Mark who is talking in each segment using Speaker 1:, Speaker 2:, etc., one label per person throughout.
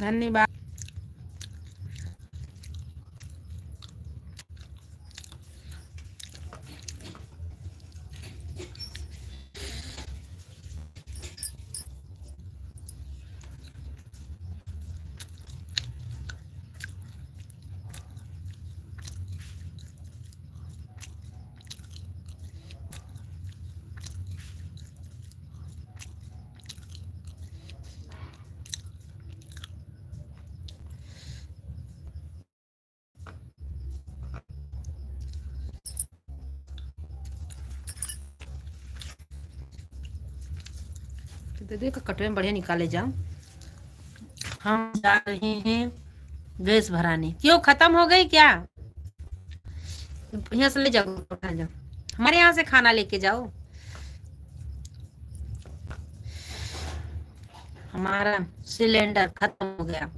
Speaker 1: धन्यवाद। दीदी का कटोरे में बढ़िया निकाले जाओ। हम जा रहे हैं गैस भराने। क्यों, खत्म हो गई क्या? यहाँ से ले जाओ, उठा जाओ, हमारे यहाँ से खाना लेके जाओ। हमारा सिलेंडर खत्म हो गया।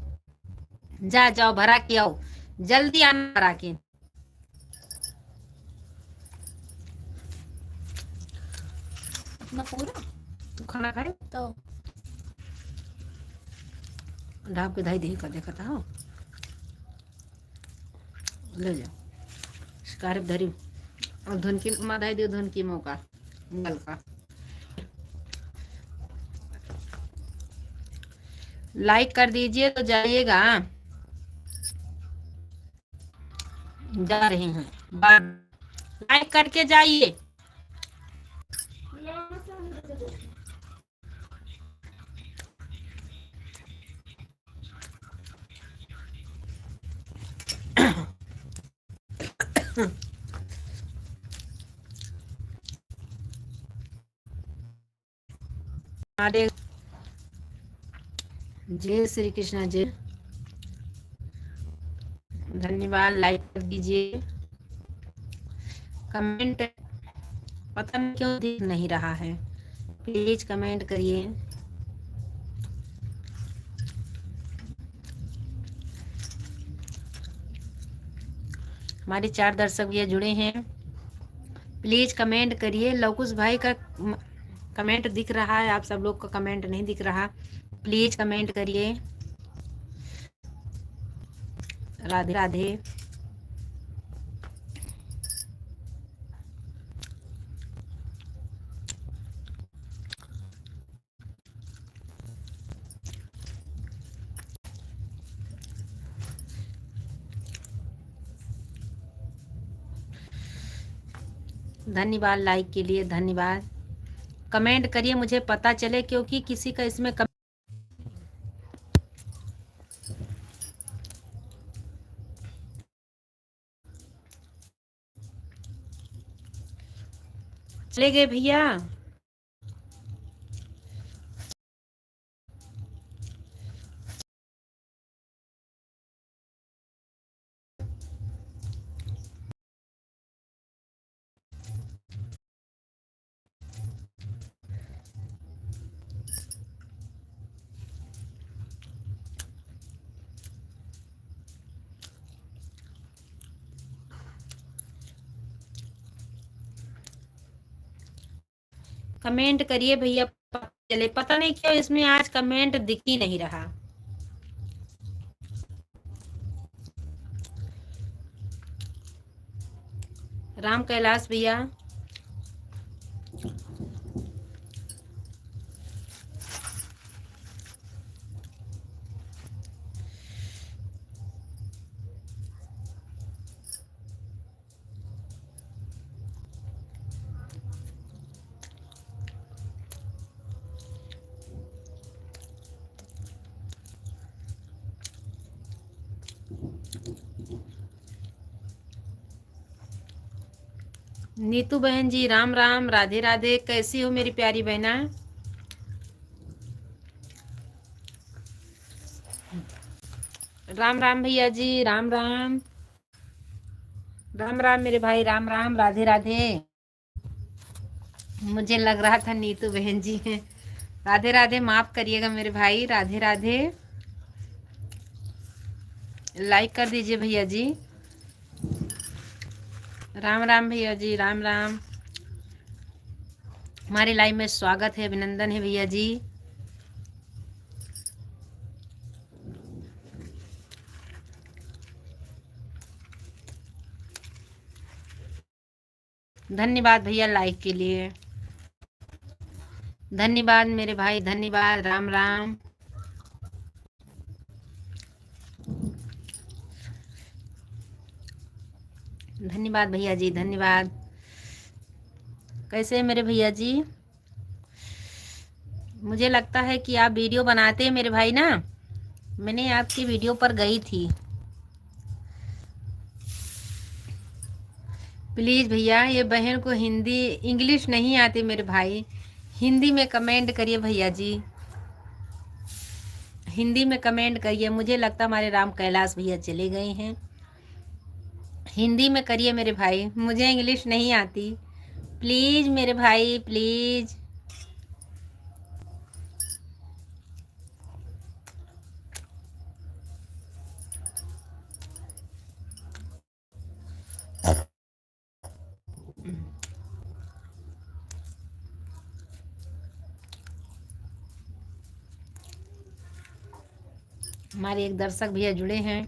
Speaker 1: जा जाओ भरा के आओ, जल्दी आना भरा के। अपना पूरा तू खाना खाए तो ढाप के धाई दही कर देखा था। ले जाओ शिकार धरी और धुन की माधाई दे, धुन की मौका गल का लाइक कर दीजिए तो जाइएगा। जा रहे हैं, लाइक करके जाइए। हमारे जय श्री कृष्णा जी, धन्यवाद। लाइक कर दीजिए। कमेंट पता नहीं क्यों दिख नहीं रहा है, प्लीज कमेंट करिए। हमारे 4 दर्शक ये जुड़े हैं, प्लीज कमेंट करिए। लवकुश भाई का कमेंट दिख रहा है, आप सब लोग का कमेंट नहीं दिख रहा, प्लीज कमेंट करिए। राधे राधे। धन्यवाद लाइक के लिए, धन्यवाद। कमेंट करिए, मुझे पता चले, क्योंकि किसी का इसमें चले गए भैया। कमेंट करिए भैया, चले। पता नहीं क्यों इसमें आज कमेंट दिख ही नहीं रहा। राम कैलाश भैया, नीतू बहन जी राम राम, राधे राधे। कैसी हो मेरी प्यारी बहना? राम राम भैया जी, राम राम। राम राम मेरे भाई, राम राम, राधे राधे। मुझे लग रहा था नीतू बहन जी हैं। राधे राधे, माफ करिएगा मेरे भाई, राधे राधे। लाइक कर दीजिए भैया जी। राम राम भैया जी, राम राम। हमारे लाइव में स्वागत है, अभिनंदन है भैया जी। धन्यवाद भैया लाइक के लिए, धन्यवाद मेरे भाई, धन्यवाद। राम राम। धन्यवाद भैया जी, धन्यवाद। कैसे हैं मेरे भैया जी? मुझे लगता है कि आप वीडियो बनाते हैं मेरे भाई ना, मैंने आपकी वीडियो पर गई थी। प्लीज़ भैया, ये बहन को हिंदी इंग्लिश नहीं आती मेरे भाई, हिंदी में कमेंट करिए भैया जी, हिंदी में कमेंट करिए। मुझे लगता हमारे राम कैलाश भैया चले गए हैं। हिंदी में करिए मेरे भाई, मुझे इंग्लिश नहीं आती। प्लीज़ मेरे भाई, प्लीज़। हमारे एक दर्शक भैया जुड़े हैं।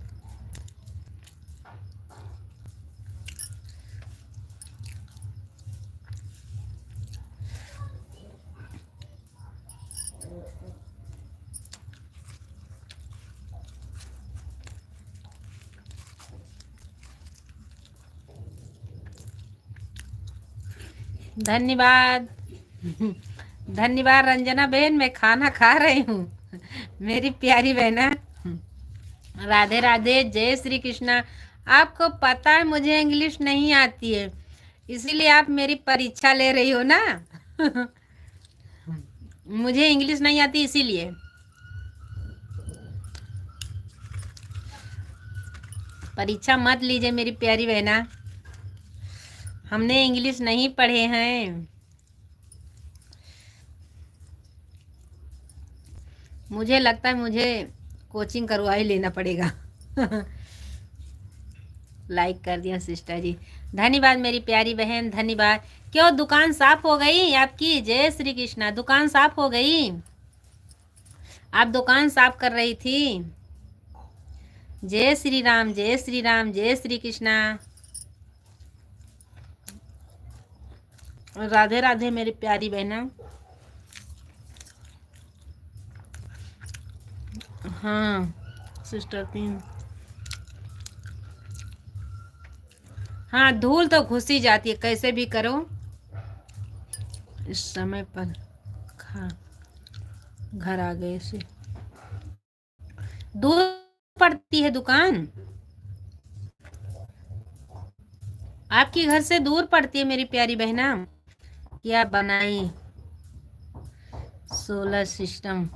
Speaker 1: धन्यवाद। धन्यवाद रंजना बहन, मैं खाना खा रही हूँ मेरी प्यारी बहना। राधे राधे, जय श्री कृष्णा। आपको पता है मुझे इंग्लिश नहीं आती है, इसीलिए आप मेरी परीक्षा ले रही हो ना। मुझे इंग्लिश नहीं आती इसीलिए। परीक्षा मत लीजिए मेरी प्यारी बहना, हमने इंग्लिश नहीं पढ़े हैं। मुझे लगता है मुझे कोचिंग करवा ही लेना पड़ेगा। लाइक कर दिया सिस्टर जी, धन्यवाद मेरी प्यारी बहन, धन्यवाद। क्यों दुकान साफ हो गई आपकी? जय श्री कृष्णा। दुकान साफ हो गई? आप दुकान साफ कर रही थी? जय श्री राम, जय श्री राम, जय श्री कृष्णा। राधे राधे मेरी प्यारी बहना। हाँ सिस्टर तीन, हाँ धूल तो घुस ही जाती है, कैसे भी करो। इस समय पर खा घर आ गए से दूर पड़ती है दुकान, आपकी घर से दूर पड़ती है मेरी प्यारी बहना। क्या बनाई? Solar system.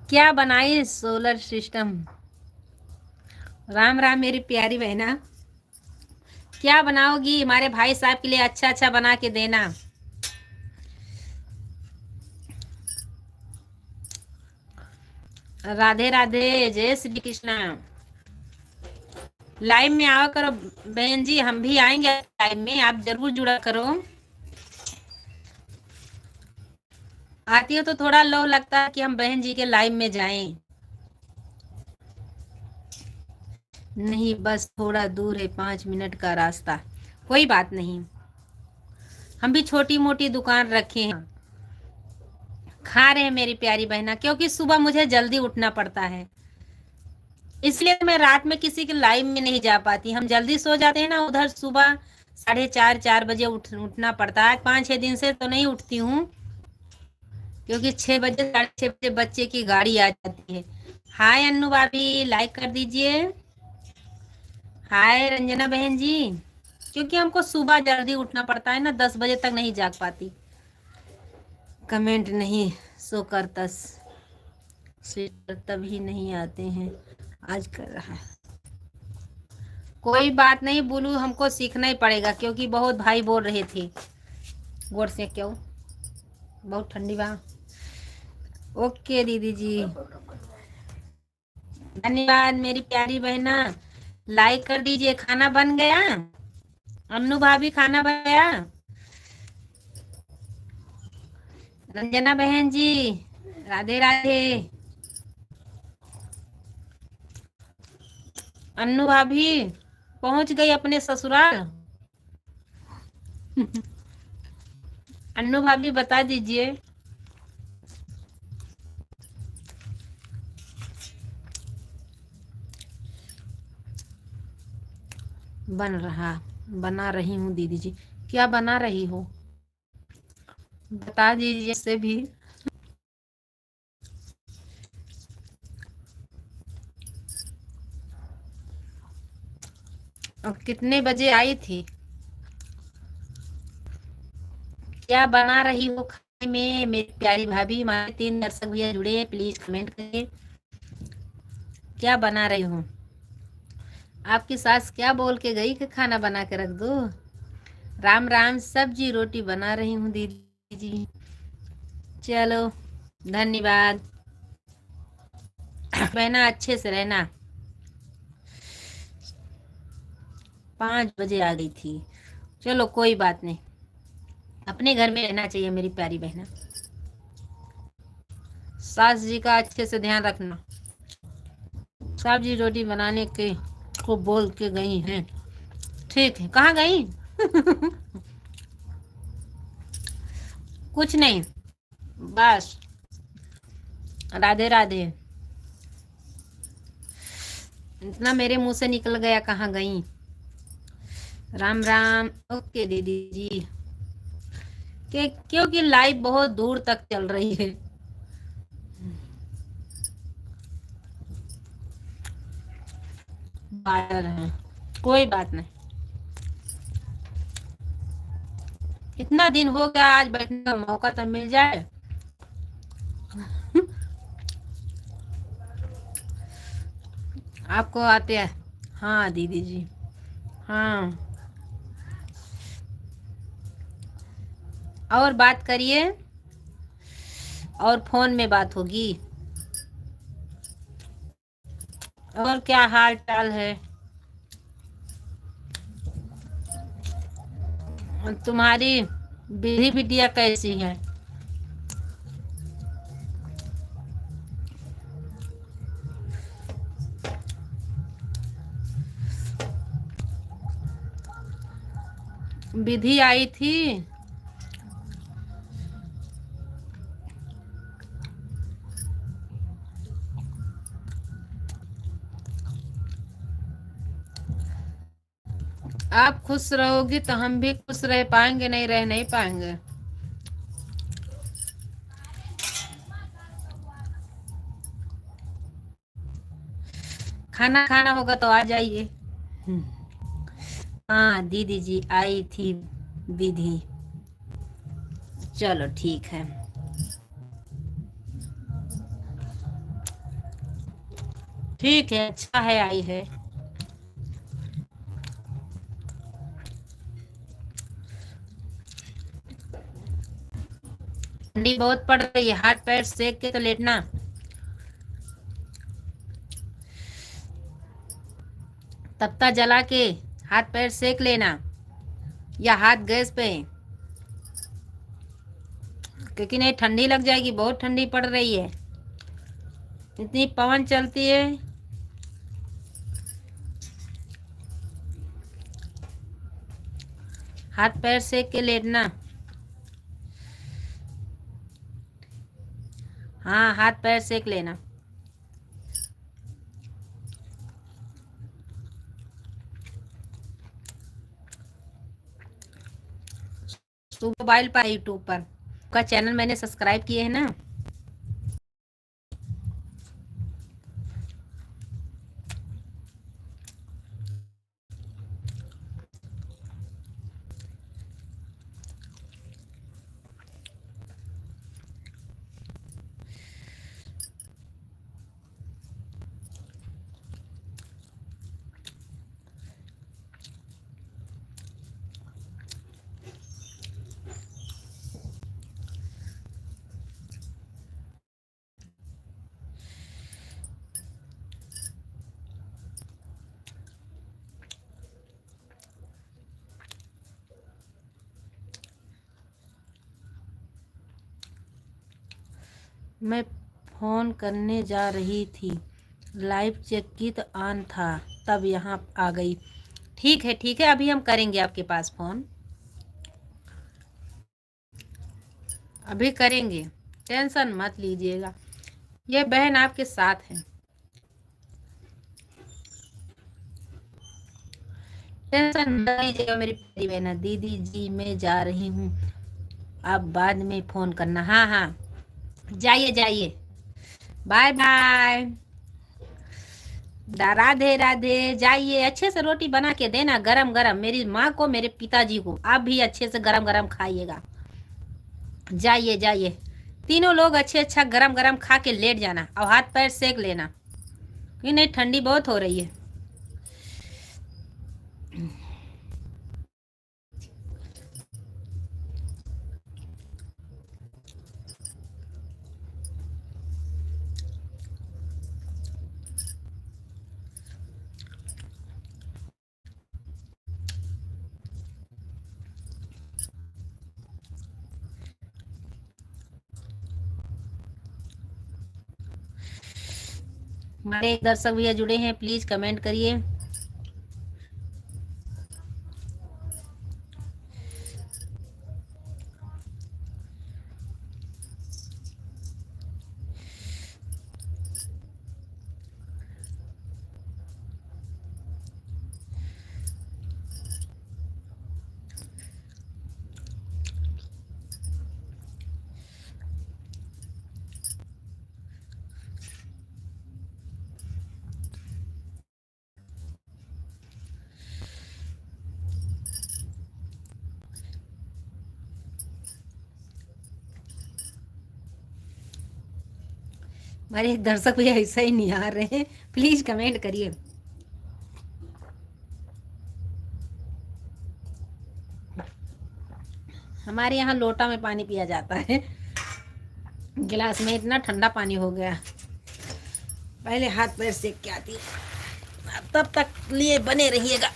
Speaker 1: क्या बनाई? Solar system. राम राम मेरी प्यारी बहना, क्या बनाओगी? हमारे भाई साहब के लिए अच्छा अच्छा बना के देना। राधे राधे, जय श्री कृष्णा। लाइव में आओ करो बहन जी, हम भी आएंगे लाइव में, आप जरूर जुड़ा करो। आती हो तो थोड़ा लो लगता है कि हम बहन जी के लाइव में जाएं। नहीं बस थोड़ा दूर है, 5 मिनट का रास्ता। कोई बात नहीं, हम भी छोटी मोटी दुकान रखे हैं, खा रहे हैं मेरी प्यारी बहना, क्योंकि सुबह मुझे जल्दी उठना पड़ता है, इसलिए मैं रात में किसी के लाइव में नहीं जा पाती। हम जल्दी सो जाते हैं ना, उधर सुबह 4:30 4 बजे उठना पड़ता है। 5 6 दिन से तो नहीं उठती हूँ, क्योंकि 6 बजे 6:30 बजे बच्चे की गाड़ी आ जाती है। हाय अन्नू भाभी, लाइक कर दीजिए। हाय रंजना बहन जी, क्योंकि हमको सुबह जल्दी उठना पड़ता है ना, 10 बजे तक नहीं जाग पाती। कमेंट नहीं सो करतस स्वेटर तभी नहीं आते हैं, आज कर रहा है। कोई बात नहीं बोलू, हमको सीखना ही पड़ेगा, क्योंकि बहुत भाई बोल रहे थे। गोर से क्यों? बहुत ठंडी बा। ओके दीदी जी, धन्यवाद मेरी प्यारी बहना। लाइक कर दीजिए। खाना बन गया? अन्नू भाभी खाना बन गया? रंजना बहन जी राधे राधे। अन्नू भाभी पहुंच गई अपने ससुराल। अन्नू भाभी बता दीजिए। बना रही हूँ दीदी जी। क्या बना रही हो बता दीजिए से भी। और कितने बजे आई थी। क्या बना रही हो खाने में मेरी प्यारी भाभी। हमारे 3 दर्शक भैया जुड़े हैं, प्लीज कमेंट करिए क्या बना रही हूँ। आपकी सास क्या बोल के गई कि खाना बना के रख दो। राम राम, सब्जी रोटी बना रही हूँ दीदी जी। चलो धन्यवाद। बहना अच्छे से रहना। 5 बजे आ गई थी। चलो कोई बात नहीं, अपने घर में रहना चाहिए मेरी प्यारी बहना। सास जी का अच्छे से ध्यान रखना। सब्जी रोटी बनाने के को बोल के गई हैं। ठीक है, कहाँ गई। कुछ नहीं, बस राधे राधे इतना मेरे मुंह से निकल गया, कहाँ गई। राम राम। ओके दीदी जी। क्योंकि लाइव बहुत दूर तक चल रही है। बाहर है, कोई बात नहीं। इतना दिन हो गया, आज बैठने का मौका तो मिल जाए। आपको आते हैं। हाँ दीदी जी, हाँ। और बात करिए, और फोन में बात होगी। और क्या हाल चाल है तुम्हारी। विधि बिटिया कैसी है। विधि आई थी। आप खुश रहोगी तो हम भी खुश रह पाएंगे, नहीं रह नहीं पाएंगे। खाना खाना होगा तो आ जाइए। हाँ दीदी जी आई थी विधि। चलो ठीक है। ठीक है, अच्छा है आई है। ठंडी बहुत पड़ रही है, हाथ पैर सेक के तो लेटना। तख्ता जला के हाथ पैर सेक लेना, या हाथ गैस पे, क्योंकि नहीं ठंडी लग जाएगी। बहुत ठंडी पड़ रही है, इतनी पवन चलती है। हाथ पैर सेक के लेटना। हाँ हाथ पैर सेक लेना। तो मोबाइल पर यूट्यूब पर का चैनल मैंने सब्सक्राइब किए है ना। मैं फोन करने जा रही थी, लाइव चेक की तो ऑन था, तब यहाँ आ गई। ठीक है ठीक है, अभी हम करेंगे आपके पास फ़ोन, अभी करेंगे, टेंशन मत लीजिएगा। ये बहन आपके साथ है, टेंशन मत लीजिएगा मेरी प्यारी बहना। दीदी जी मैं जा रही हूँ, आप बाद में फ़ोन करना। हाँ हाँ, जाइए जाइए, बाय बाय, राधे राधे, जाइए। अच्छे से रोटी बना के देना गरम गरम, मेरी माँ को मेरे पिताजी को, आप भी अच्छे से गरम गरम खाइएगा। जाइए जाइए, तीनों लोग अच्छे अच्छा गरम गरम खा के लेट जाना और हाथ पैर सेक लेना, क्योंकि नहीं ठंडी बहुत हो रही है। हमारे दर्शक भैया जुड़े हैं, प्लीज कमेंट करिए। हमारे दर्शक भैया ऐसा ही नहीं आ रहे हैं, प्लीज कमेंट करिए। हमारे यहाँ लोटा में पानी पिया जाता है, गिलास में इतना ठंडा पानी हो गया। पहले हाथ पैर सेक के आती है, तब तक लिए बने रहिएगा।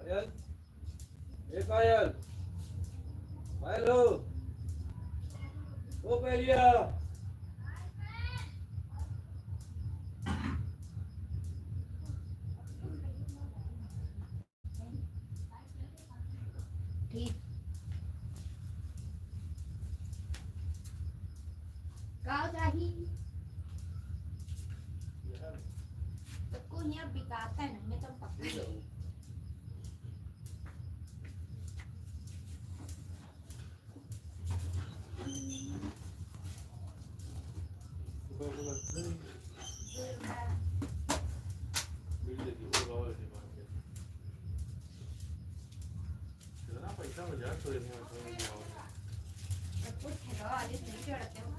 Speaker 2: पायल, ए पायल, पायल हो, ओ पहलिया।
Speaker 1: ठीक गाँव जाही तो को यहाँ बिकाता है ना, मैं तो पक्का
Speaker 2: पैसा मजाक तो
Speaker 1: कुछ है आलिस नहीं चढ़ते हो।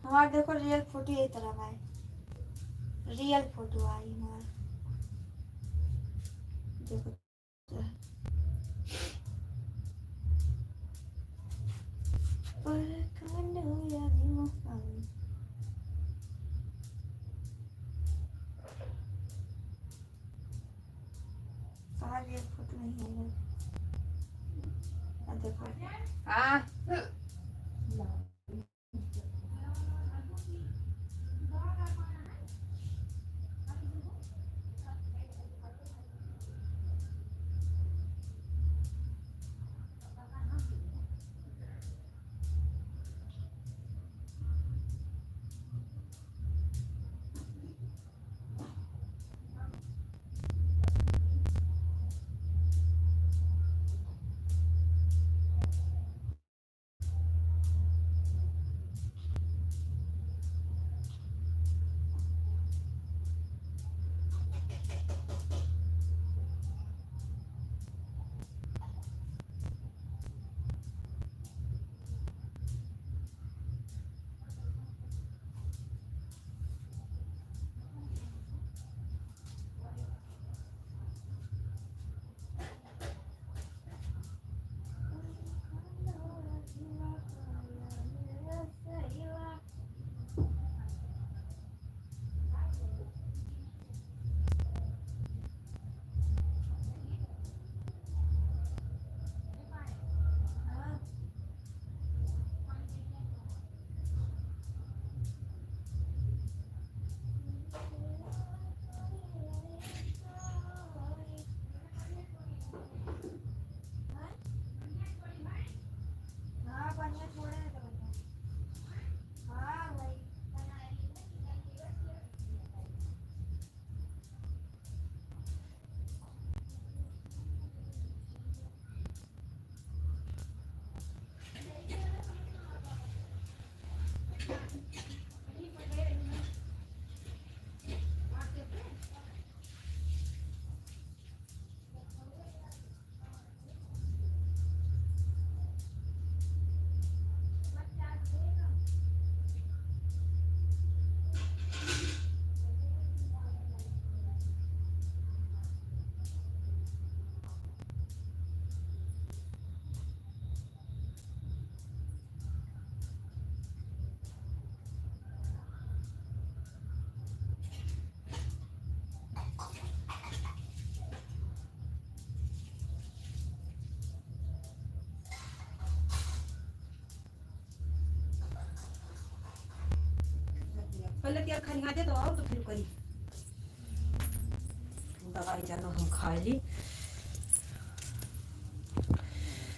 Speaker 3: हमार देखो रियल फोटो यही तरह का है, रियल फोटो आई हमार देखो। पर कांड या निमो कहाँ रियल फोटो नहीं है, देखो।
Speaker 1: हाँ पहले तेल खनिया दे तो आओ तो फिर करी दवाई जानो हम खा ली